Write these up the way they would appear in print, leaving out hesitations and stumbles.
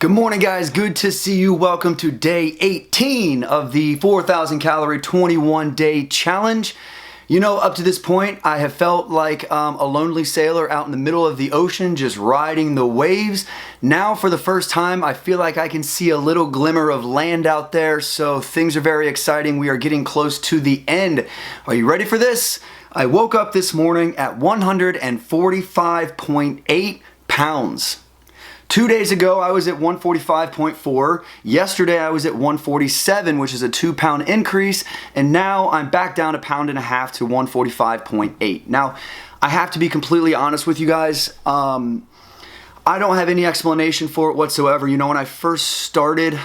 Good morning, guys. Good to see you. Welcome to day 18 of the 4,000 calorie 21 day challenge. You know, up to this point, I have felt like a lonely sailor out in the middle of the ocean, just riding the waves. Now, for the first time, I feel like I can see a little glimmer of land out there, so things are very exciting. We are getting close to the end. Are you ready for this? I woke up this morning at 145.8 pounds. 2 days ago, I was at 145.4. Yesterday, I was at 147, which is a 2-pound increase. And now I'm back down 1.5 pounds to 145.8. Now, I have to be completely honest with you guys. I don't have any explanation for it whatsoever. You know, when I first started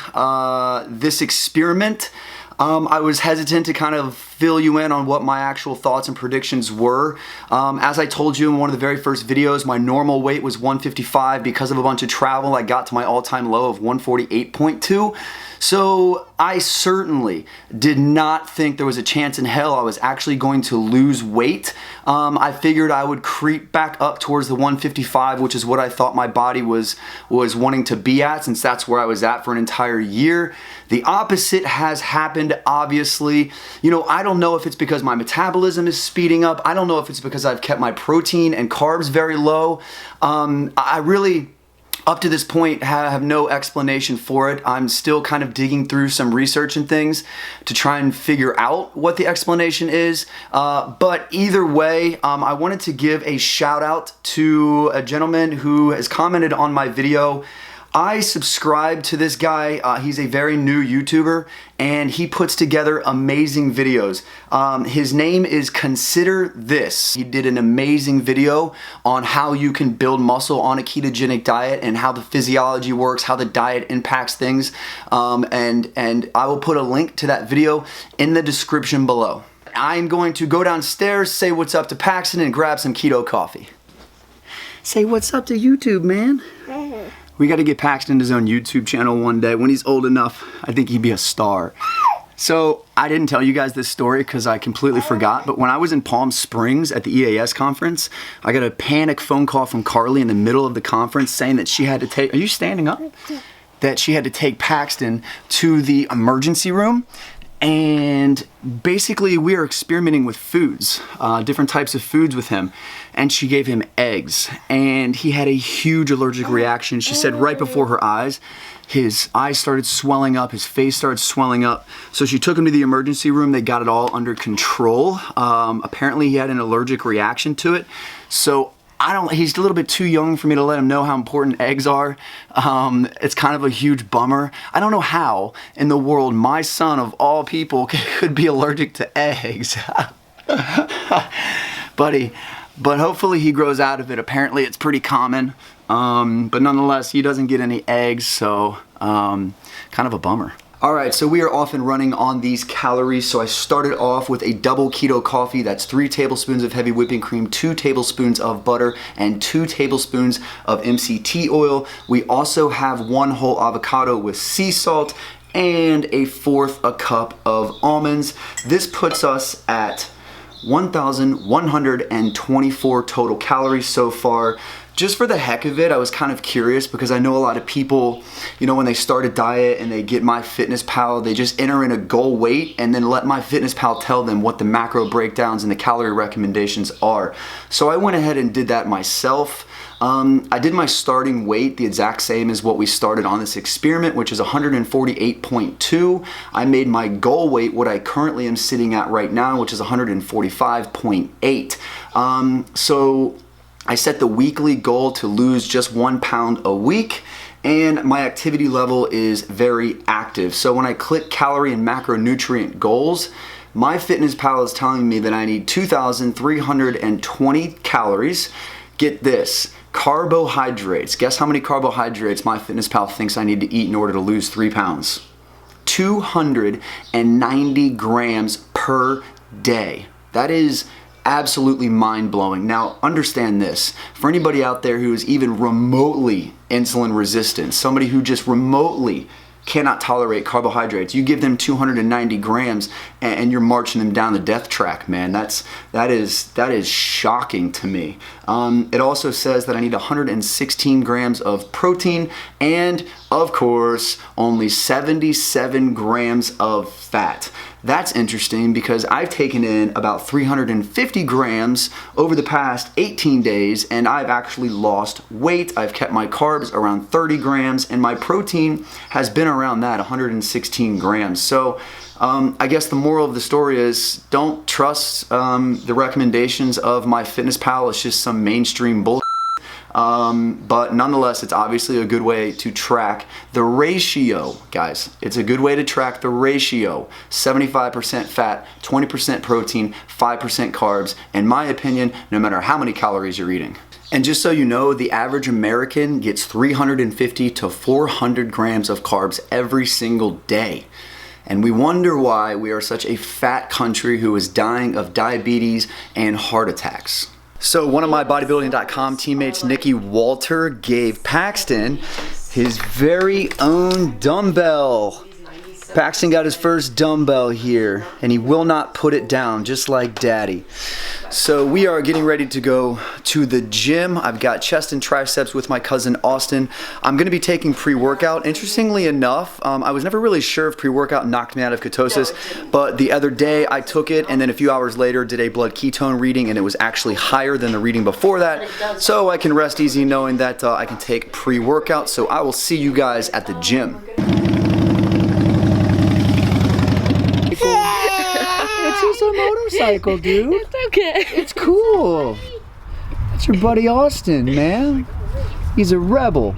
this experiment, I was hesitant to kind of fill you in on what my actual thoughts and predictions were. As I told you in one of the very first videos, my normal weight was 155. Because of a bunch of travel, I got to my all-time low of 148.2. So I certainly did not think there was a chance in hell I was actually going to lose weight. I figured I would creep back up towards the 155, which is what I thought my body was wanting to be at, since that's where I was at for an entire year. The opposite has happened, obviously. You know, I don't know if it's because my metabolism is speeding up. I don't know if it's because I've kept my protein and carbs very low. I really, up to this point, have no explanation for it. I'm still kind of digging through some research and things to try and figure out what the explanation is. But either way, I wanted to give a shout out to a gentleman who has commented on my video. I subscribe to this guy. He's a very new YouTuber, and he puts together amazing videos. His name is Consider This. He did an amazing video on how you can build muscle on a ketogenic diet and how the physiology works, how the diet impacts things. And I will put a link to that video in the description below. I'm going to go downstairs, say what's up to Paxton, and grab some keto coffee. Say what's up to YouTube, man. We got to get Paxton his own YouTube channel one day. When he's old enough, I think he'd be a star. So I didn't tell you guys this story because I completely forgot, but when I was in Palm Springs at the EAS conference, I got a panic phone call from Carly in the middle of the conference saying that she had to take, are you standing up? That she had to take Paxton to the emergency room. And basically we are experimenting with foods, different types of foods with him. And she gave him eggs, and he had a huge allergic reaction. She said right before her eyes, his eyes started swelling up, his face started swelling up. So she took him to the emergency room. They got it all under control. Apparently he had an allergic reaction to it. So he's a little bit too young for me to let him know how important eggs are. It's kind of a huge bummer. I don't know how in the world my son of all people could be allergic to eggs. But hopefully he grows out of it. Apparently it's pretty common. But nonetheless, he doesn't get any eggs, so kind of a bummer. Alright, so we are off and running on these calories. So I started off with a double keto coffee. That's 3 tablespoons of heavy whipping cream, 2 tablespoons of butter, and 2 tablespoons of MCT oil. We also have 1 whole avocado with sea salt and 1/4 cup of almonds. This puts us at 1,124 total calories so far. Just for the heck of it, I was kind of curious because I know a lot of people, you know, when they start a diet and they get MyFitnessPal, they just enter in a goal weight and then let MyFitnessPal tell them what the macro breakdowns and the calorie recommendations are. So I went ahead and did that myself. I did my starting weight the exact same as what we started on this experiment, which is 148.2. I made my goal weight what I currently am sitting at right now, which is 145.8. So I set the weekly goal to lose just 1 pound a week, and my activity level is very active. So when I click calorie and macronutrient goals, MyFitnessPal is telling me that I need 2,320 calories. Get this, carbohydrates. Guess how many carbohydrates MyFitnessPal thinks I need to eat in order to lose 3 pounds? 290 grams per day. That is absolutely mind-blowing. Now, understand this. For anybody out there who is even remotely insulin resistant, somebody who just remotely cannot tolerate carbohydrates. You give them 290 grams and you're marching them down the death track, man. That is shocking to me. It also says that I need 116 grams of protein and, of course, only 77 grams of fat. That's interesting because I've taken in about 350 grams over the past 18 days and I've actually lost weight. I've kept my carbs around 30 grams and my protein has been around that, 116 grams. So I guess the moral of the story is don't trust the recommendations of MyFitnessPal. It's just some mainstream bullshit. But nonetheless, it's obviously a good way to track the ratio, guys. It's a good way to track the ratio. 75% fat, 20% protein, 5% carbs. In my opinion, no matter how many calories you're eating. And just so you know, the average American gets 350 to 400 grams of carbs every single day. And we wonder why we are such a fat country who is dying of diabetes and heart attacks. So one of my bodybuilding.com teammates, Nikki Walter, gave Paxton his very own dumbbell. Paxton got his first dumbbell here and he will not put it down, just like daddy. So we are getting ready to go to the gym. I've got chest and triceps with my cousin Austin. I'm gonna be taking pre-workout. Interestingly enough, I was never really sure if pre-workout knocked me out of ketosis, but the other day I took it and then a few hours later did a blood ketone reading and it was actually higher than the reading before that. So I can rest easy knowing that I can take pre-workout. So I will see you guys at the gym. It's just a motorcycle, dude. It's okay. It's cool. That's your buddy Austin, man. He's a rebel.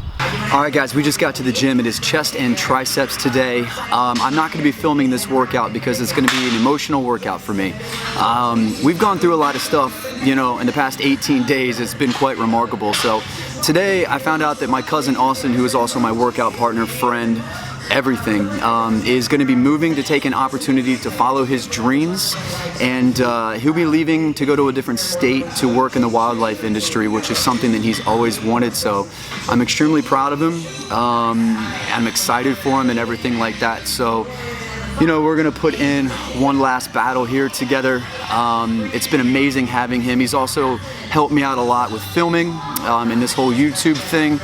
All right, guys, we just got to the gym. It is chest and triceps today. I'm not going to be filming this workout because it's going to be an emotional workout for me. We've gone through a lot of stuff, you know, in the past 18 days. It's been quite remarkable. So today I found out that my cousin Austin, who is also my workout partner, friend, everything, is going to be moving to take an opportunity to follow his dreams, and he'll be leaving to go to a different state to work in the wildlife industry, which is something that he's always wanted. So I'm extremely proud of him. I'm excited for him and everything like that. So, you know, we're gonna put in one last battle here together. It's been amazing having him. He's also helped me out a lot with filming and this whole YouTube thing.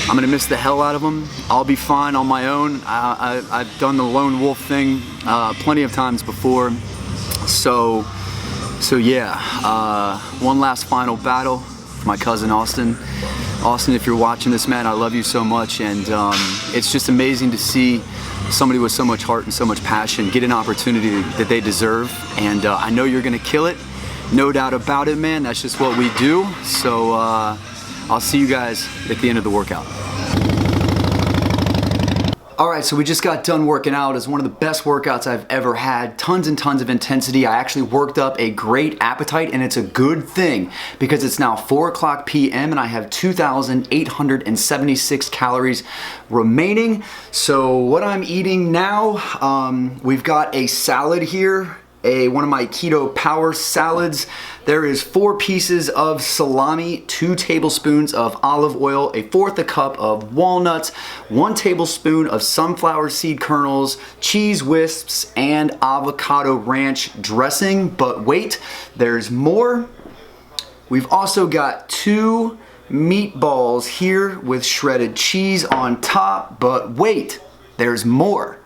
I'm gonna miss the hell out of him. I'll be fine on my own. I've done the lone wolf thing plenty of times before. So yeah, one last final battle with my cousin Austin. Austin, if you're watching this, man, I love you so much, and it's just amazing to see somebody with so much heart and so much passion get an opportunity that they deserve, and I know you're gonna kill it, no doubt about it, man. That's just what we do. So I'll see you guys at the end of the workout. Alright, so we just got done working out. It's one of the best workouts I've ever had. Tons and tons of intensity. I actually worked up a great appetite, and it's a good thing because it's now 4:00 p.m. and I have 2,876 calories remaining. So what I'm eating now, we've got a salad here, one of my keto power salads. There is 4 pieces of salami, 2 tablespoons of olive oil, 1/4 cup of walnuts, 1 tablespoon of sunflower seed kernels, cheese wisps, and avocado ranch dressing. But wait, there's more. We've also got 2 meatballs here with shredded cheese on top. But wait, there's more.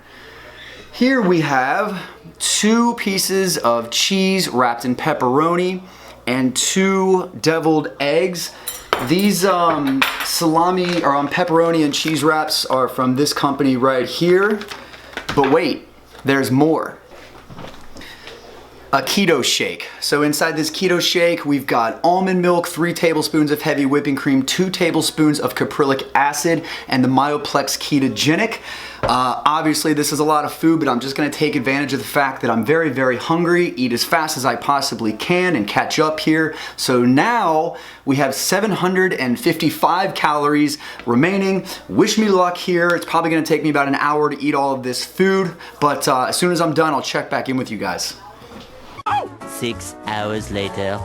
Here we have 2 pieces of cheese wrapped in pepperoni and 2 deviled eggs. These salami or pepperoni and cheese wraps are from this company right here. But wait, there's more. A keto shake. So inside this keto shake, we've got almond milk, 3 tablespoons of heavy whipping cream, 2 tablespoons of caprylic acid, and the Myoplex ketogenic. Obviously this is a lot of food, but I'm just gonna take advantage of the fact that I'm very, very hungry, eat as fast as I possibly can and catch up here. So now we have 755 calories remaining. Wish me luck here. It's probably gonna take me about an hour to eat all of this food, but as soon as I'm done, I'll check back in with you guys. 6 hours later.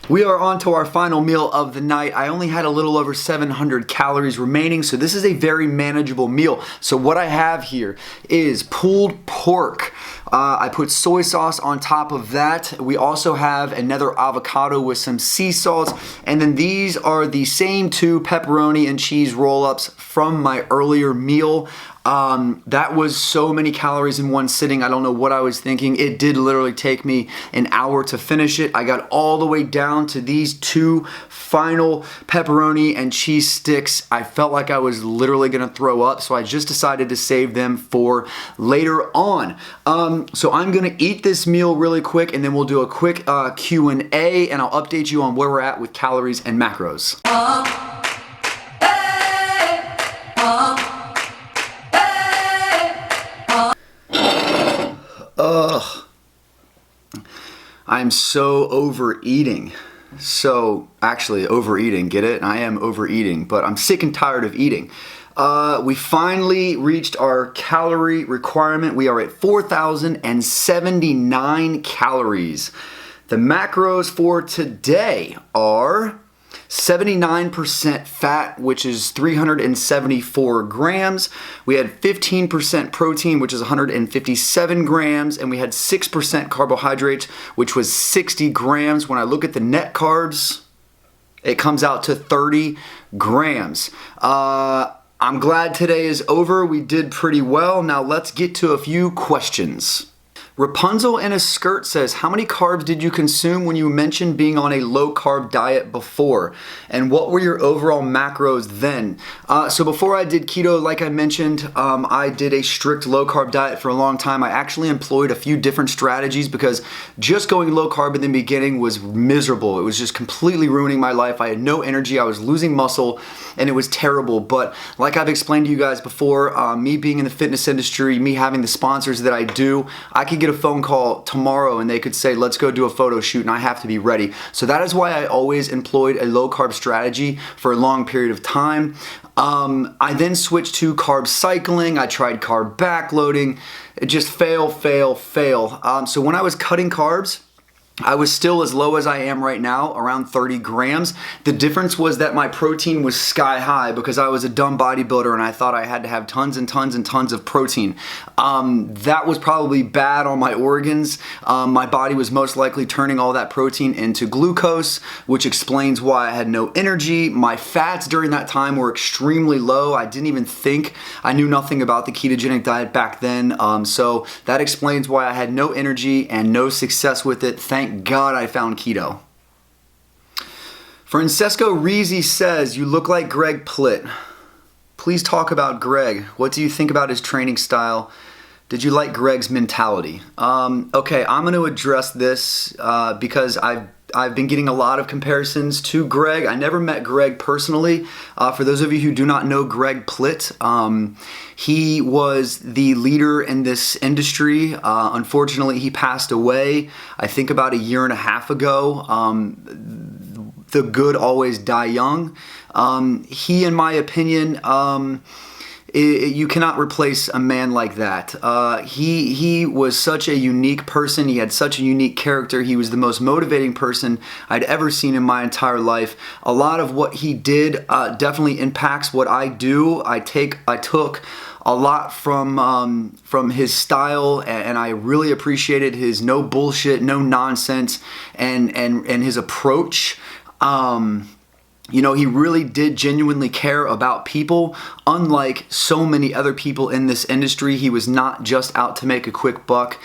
We are on to our final meal of the night. I only had a little over 700 calories remaining, so this is a very manageable meal. So what I have here is pulled pork. I put soy sauce on top of that. We also have another avocado with some sea salt. And then these are the same two pepperoni and cheese roll-ups from my earlier meal. That was so many calories in one sitting. I don't know what I was thinking. It did literally take me an hour to finish it. I got all the way down to these two final pepperoni and cheese sticks. I felt like I was literally gonna throw up, so I just decided to save them for later on. So I'm gonna eat this meal really quick, and then we'll do a quick Q&A, and I'll update you on where we're at with calories and macros. Ugh. I'm so overeating. So, actually overeating, get it? I am overeating, but I'm sick and tired of eating. We finally reached our calorie requirement. We are at 4,079 calories. The macros for today are 79% fat, which is 374 grams. We had 15% protein, which is 157 grams, and we had 6% carbohydrates, which was 60 grams. When I look at the net carbs, it comes out to 30 grams. I'm glad today is over. We did pretty well. Now let's get to a few questions. Rapunzel in a skirt says, how many carbs did you consume when you mentioned being on a low carb diet before? And what were your overall macros then? So before I did keto, like I mentioned, I did a strict low carb diet for a long time. I actually employed a few different strategies because just going low carb in the beginning was miserable. It was just completely ruining my life. I had no energy. I was losing muscle and it was terrible. But like I've explained to you guys before, me being in the fitness industry, me having the sponsors that I do, I could get a phone call tomorrow and they could say, let's go do a photo shoot, and I have to be ready. So that is why I always employed a low carb strategy for a long period of time. I then switched to carb cycling. I tried carb backloading. It just fail. So when I was cutting carbs, I was still as low as I am right now, around 30 grams. The difference was that my protein was sky high because I was a dumb bodybuilder and I thought I had to have tons and tons and tons of protein. That was probably bad on my organs. My body was most likely turning all that protein into glucose, which explains why I had no energy. My fats during that time were extremely low. I didn't even think, I knew nothing about the ketogenic diet back then. So that explains why I had no energy and no success with it. Thank God I found keto. Francesco Rizzi says, you look like Greg Plitt. Please talk about Greg. What do you think about his training style? Did you like Greg's mentality? Okay, I'm going to address this because I've been getting a lot of comparisons to Greg. I never met Greg personally. For those of you who do not know Greg Plitt, he was the leader in this industry. Unfortunately, he passed away, I think about a year and a half ago. The good always die young. He, in my opinion, you cannot replace a man like that. He was such a unique person. He had such a unique character. He was the most motivating person I'd ever seen in my entire life. A lot of what he did definitely impacts what I do. I took a lot from his style, and I really appreciated his no bullshit, no nonsense, and his approach. You know, he really did genuinely care about people. Unlike so many other people in this industry, he was not just out to make a quick buck.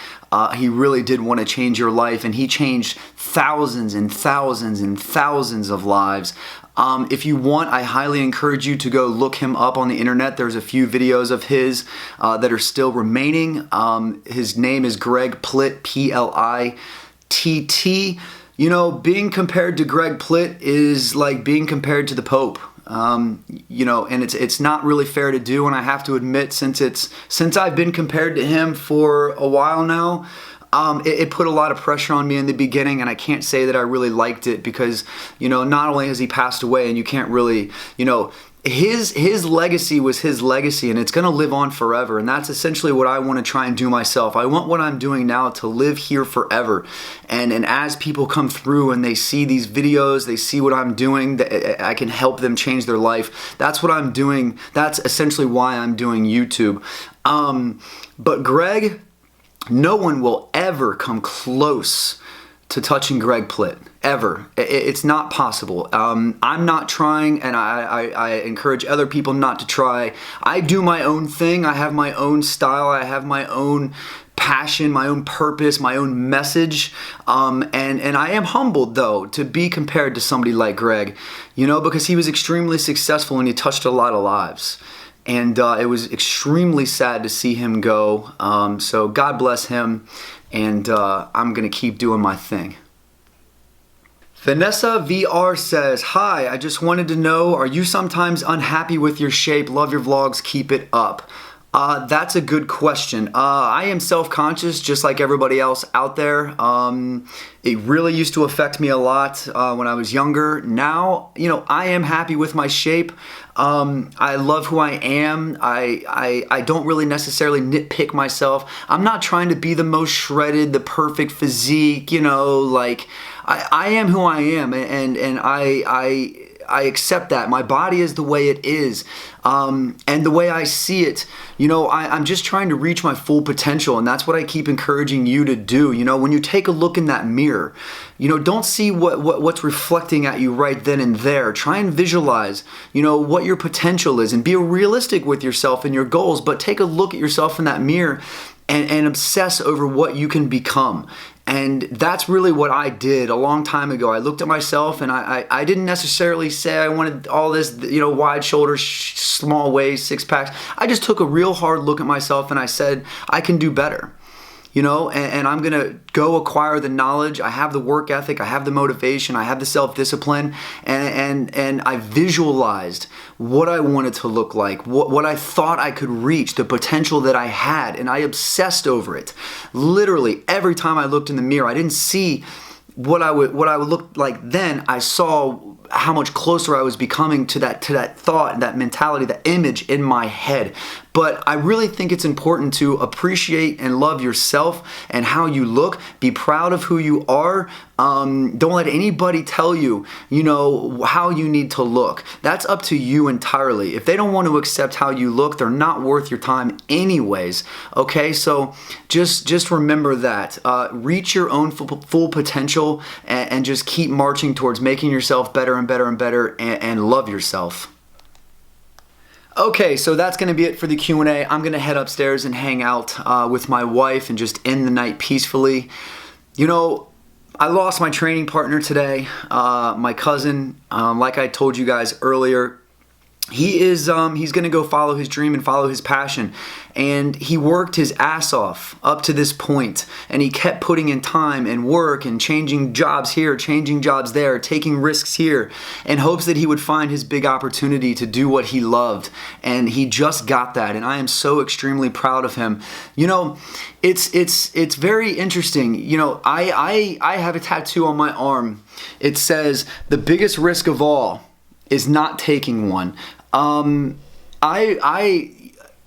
He really did want to change your life, and he changed thousands and thousands and thousands of lives. If you want, I highly encourage you to go look him up on the internet. There's a few videos of his that are still remaining. His name is Greg Plitt, P-L-I-T-T. You know, being compared to Greg Plitt is like being compared to the Pope. You know, and it's not really fair to do, and I have to admit, since I've been compared to him for a while now, it put a lot of pressure on me in the beginning, and I can't say that I really liked it because, you know, not only has he passed away, and you can't really, you know, his legacy was his legacy, and it's going to live on forever. And that's essentially what I want to try and do myself. I want what I'm doing now to live here forever. And as people come through and they see these videos, they see what I'm doing, I can help them change their life. That's what I'm doing. That's essentially why I'm doing YouTube. But Greg, no one will ever come close to touching Greg Plitt, ever. It's not possible. I'm not trying, and I encourage other people not to try. I do my own thing. I have my own style. I have my own passion, my own purpose, my own message. And I am humbled, though, to be compared to somebody like Greg, because he was extremely successful and he touched a lot of lives. And it was extremely sad to see him go. So God bless him. And I'm going to keep doing my thing. Vanessa VR says, hi, I just wanted to know, are you sometimes unhappy with your shape? Love your vlogs, keep it up. That's a good question. I am self-conscious just like everybody else out there. It really used to affect me a lot when I was younger. Now, I am happy with my shape. I love who I am. I don't really necessarily nitpick myself. I'm not trying to be the most shredded, the perfect physique, I am who I am, and I accept that. My body is the way it is, and the way I see it. I'm just trying to reach my full potential, and that's what I keep encouraging you to do. When you take a look in that mirror, don't see what's reflecting at you right then and there. Try and visualize, what your potential is, and be realistic with yourself and your goals, but take a look at yourself in that mirror and obsess over what you can become. And that's really what I did a long time ago. I looked at myself, and I didn't necessarily say I wanted all this, wide shoulders, small waist, six packs. I just took a real hard look at myself and I said, I can do better. And I'm going to go acquire the knowledge. I have the work ethic. I have the motivation. I have the self-discipline. And I visualized what I wanted to look like, what I thought I could reach, the potential that I had. And I obsessed over it. Literally, every time I looked in the mirror, I didn't see what I would look like then. I saw how much closer I was becoming to that thought, that mentality, that image in my head. But I really think it's important to appreciate and love yourself and how you look. Be proud of who you are. Don't let anybody tell you, how you need to look. That's up to you entirely. If they don't want to accept how you look, they're not worth your time anyways. Okay, so just remember that. Reach your own full potential and just keep marching towards making yourself better and better and better, and love yourself. Okay, so that's going to be it for the Q&A. I'm going to head upstairs and hang out with my wife and just end the night peacefully. I lost my training partner today, my cousin. Like I told you guys earlier, he's going to go follow his dream and follow his passion. And he worked his ass off up to this point, and he kept putting in time and work and changing jobs here, changing jobs there, taking risks here, in hopes that he would find his big opportunity to do what he loved. And he just got that, and I am so extremely proud of him. It's very interesting. I have a tattoo on my arm. It says, "The biggest risk of all is not taking one."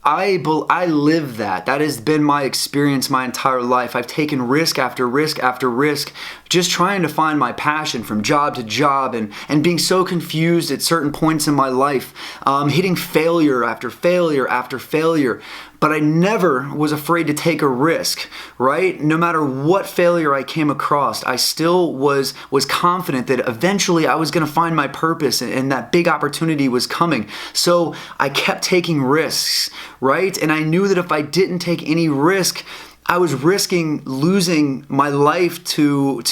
I live that. That has been my experience my entire life. I've taken risk after risk after risk, just trying to find my passion from job to job, and being so confused at certain points in my life, hitting failure after failure after failure. But I never was afraid to take a risk, right? No matter what failure I came across, I still was confident that eventually I was going to find my purpose, and that big opportunity was coming. So I kept taking risks, right? And I knew that if I didn't take any risk, I was risking losing my life to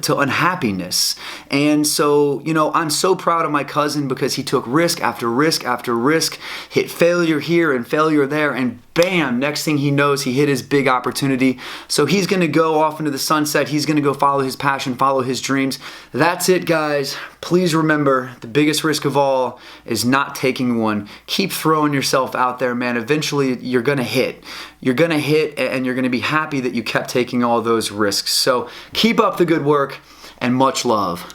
unhappiness. And so, I'm so proud of my cousin, because he took risk after risk after risk, hit failure here and failure there, and bam, next thing he knows, he hit his big opportunity. So he's going to go off into the sunset. He's going to go follow his passion, follow his dreams. That's it, guys. Please remember, the biggest risk of all is not taking one. Keep throwing yourself out there, man. Eventually, you're going to hit. You're going to hit, and you're going to be happy that you kept taking all those risks. So keep up the good work, and much love.